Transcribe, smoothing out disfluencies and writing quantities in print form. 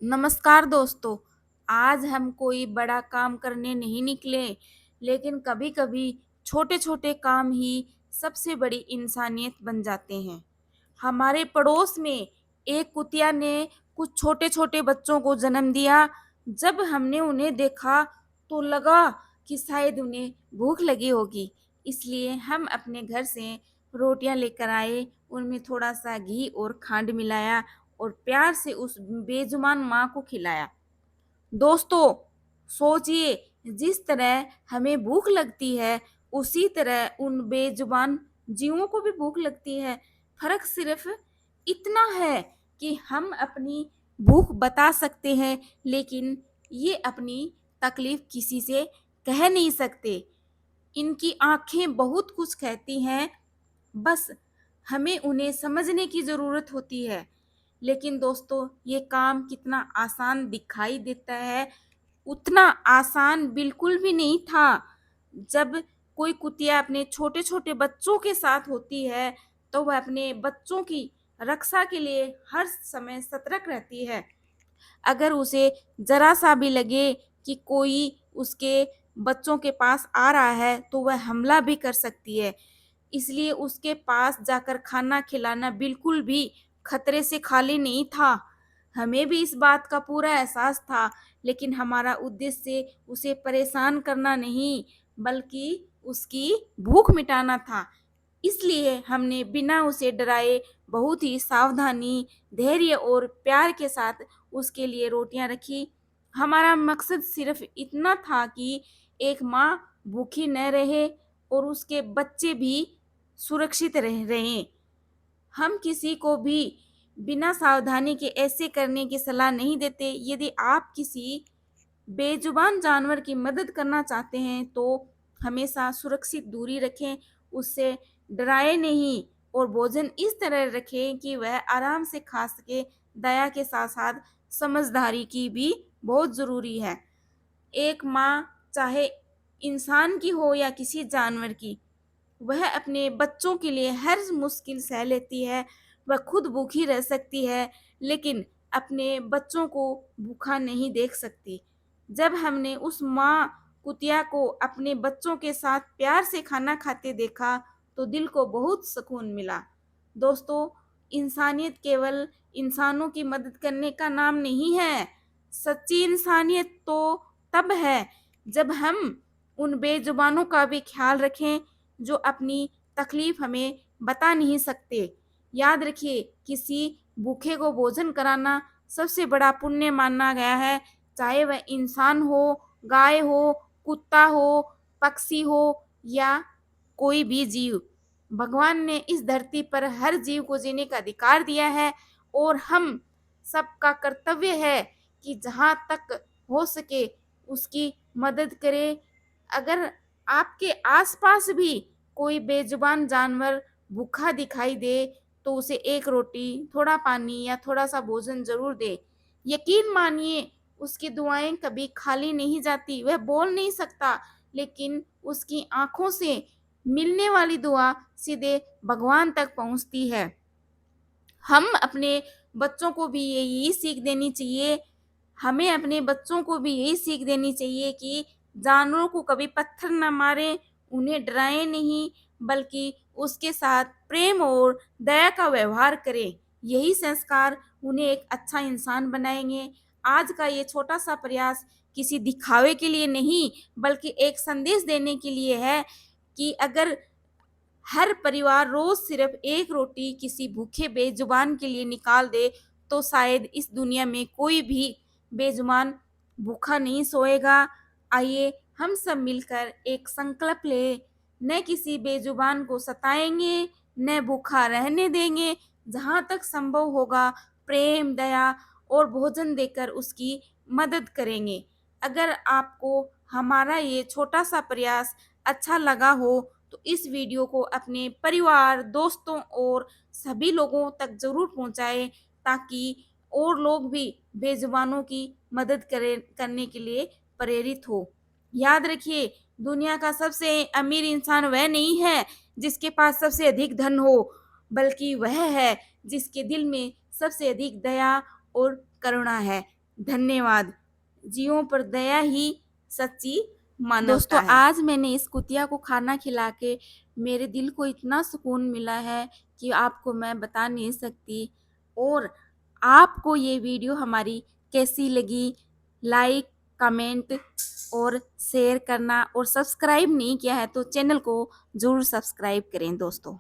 नमस्कार दोस्तों। आज हम कोई बड़ा काम करने नहीं निकले, लेकिन कभी-कभी छोटे-छोटे काम ही सबसे बड़ी इंसानियत बन जाते हैं। हमारे पड़ोस में एक कुतिया ने कुछ छोटे-छोटे बच्चों को जन्म दिया। जब हमने उन्हें देखा तो लगा कि शायद उन्हें भूख लगी होगी, इसलिए हम अपने घर से रोटियां लेकर आए, उनमें थोड़ा-सा घी और खांड मिलाया और प्यार से उस बेजुबान माँ को खिलाया। दोस्तों, सोचिए, जिस तरह हमें भूख लगती है, उसी तरह उन बेजुबान जीवों को भी भूख लगती है। फ़र्क सिर्फ़ इतना है कि हम अपनी भूख बता सकते हैं, लेकिन ये अपनी तकलीफ़ किसी से कह नहीं सकते। इनकी आँखें बहुत कुछ कहती हैं, बस हमें उन्हें समझने की ज़रूरत होती है। लेकिन दोस्तों, ये काम कितना आसान दिखाई देता है, उतना आसान बिल्कुल भी नहीं था। जब कोई कुतिया अपने छोटे-छोटे बच्चों के साथ होती है, तो वह अपने बच्चों की रक्षा के लिए हर समय सतर्क रहती है। अगर उसे ज़रा-सा भी लगे कि कोई उसके बच्चों के पास आ रहा है, तो वह हमला भी कर सकती है। इसलिए उसके पास जाकर खाना खिलाना बिल्कुल भी खतरे से खाली नहीं था। हमें भी इस बात का पूरा एहसास था, लेकिन हमारा उद्देश्य उसे परेशान करना नहीं, बल्कि उसकी भूख मिटाना था। इसलिए हमने बिना उसे डराए बहुत ही सावधानी, धैर्य और प्यार के साथ उसके लिए रोटियां रखी। हमारा मकसद सिर्फ इतना था कि एक माँ भूखी न रहे और उसके बच्चे भी सुरक्षित रहें। हम किसी को भी बिना सावधानी के ऐसे करने की सलाह नहीं देते। यदि आप किसी बेजुबान जानवर की मदद करना चाहते हैं तो हमेशा सुरक्षित दूरी रखें, उससे डराए नहीं और भोजन इस तरह रखें कि वह आराम से खा सके। दया के साथ-साथ समझदारी की भी बहुत ज़रूरी है। एक माँ चाहे इंसान की हो या किसी जानवर की, वह अपने बच्चों के लिए हर मुश्किल सह लेती है। वह खुद भूखी रह सकती है, लेकिन अपने बच्चों को भूखा नहीं देख सकती। जब हमने उस माँ कुतिया को अपने बच्चों के साथ प्यार से खाना खाते देखा, तो दिल को बहुत सुकून मिला। दोस्तों, इंसानियत केवल इंसानों की मदद करने का नाम नहीं है। सच्ची इंसानियत तो तब है, जब हम उन बेजुबानों का भी ख्याल रखें, जो अपनी तकलीफ हमें बता नहीं सकते। याद रखिए, किसी भूखे को भोजन कराना सबसे बड़ा पुण्य माना गया है, चाहे वह इंसान हो, गाय हो, कुत्ता हो, पक्षी हो या कोई भी जीव। भगवान ने इस धरती पर हर जीव को जीने का अधिकार दिया है और हम सबका कर्तव्य है कि जहाँ तक हो सके उसकी मदद करें। अगर आपके आस-पास भी कोई बेजुबान जानवर भूखा दिखाई दे, तो उसे एक रोटी, थोड़ा पानी या थोड़ा-सा भोजन ज़रूर दें। यकीन मानिए, उसकी दुआएँ कभी खाली नहीं जाती। वह बोल नहीं सकता, लेकिन उसकी आँखों से मिलने वाली दुआ सीधे भगवान तक पहुँचती है। हम अपने बच्चों को भी यही सीख देनी चाहिए, हमें अपने बच्चों को भी यही सीख देनी चाहिए कि जानवरों को कभी पत्थर ना मारें, उन्हें डराएँ नहीं, बल्कि उसके साथ प्रेम और दया का व्यवहार करें। यही संस्कार उन्हें एक अच्छा इंसान बनाएँगे। आज का ये छोटा-सा प्रयास किसी दिखावे के लिए नहीं, बल्कि एक संदेश देने के लिए है कि अगर हर परिवार रोज सिर्फ एक रोटी किसी भूखे बेजुबान के लिए निकाल दे, तो शायद इस दुनिया में कोई भी बेजुबान भूखा नहीं सोएगा। आइए हम सब मिलकर एक संकल्प लें, न किसी बेजुबान को सताएंगे, न भूखा रहने देंगे। जहाँ तक संभव होगा प्रेम, दया और भोजन देकर उसकी मदद करेंगे। अगर आपको हमारा ये छोटा-सा प्रयास अच्छा लगा हो, तो इस वीडियो को अपने परिवार, दोस्तों और सभी लोगों तक ज़रूर पहुँचाएँ, ताकि और लोग भी बेज़ुबानों की मदद करने के लिए प्रेरित हो। याद रखिए, दुनिया का सबसे अमीर इंसान वह नहीं है जिसके पास सबसे अधिक धन हो, बल्कि वह है जिसके दिल में सबसे अधिक दया और करुणा है। धन्यवाद। जीवों पर दया ही सच्ची मानवता दोस्तों है। आज मैंने इस कुतिया को खाना खिला के मेरे दिल को इतना सुकून मिला है कि आपको मैं बता नहीं सकती। और आपको ये वीडियो हमारी कैसी लगी, लाइक, कमेंट और शेयर करना, और सब्सक्राइब नहीं किया है तो चैनल को ज़रूर सब्सक्राइब करें दोस्तों।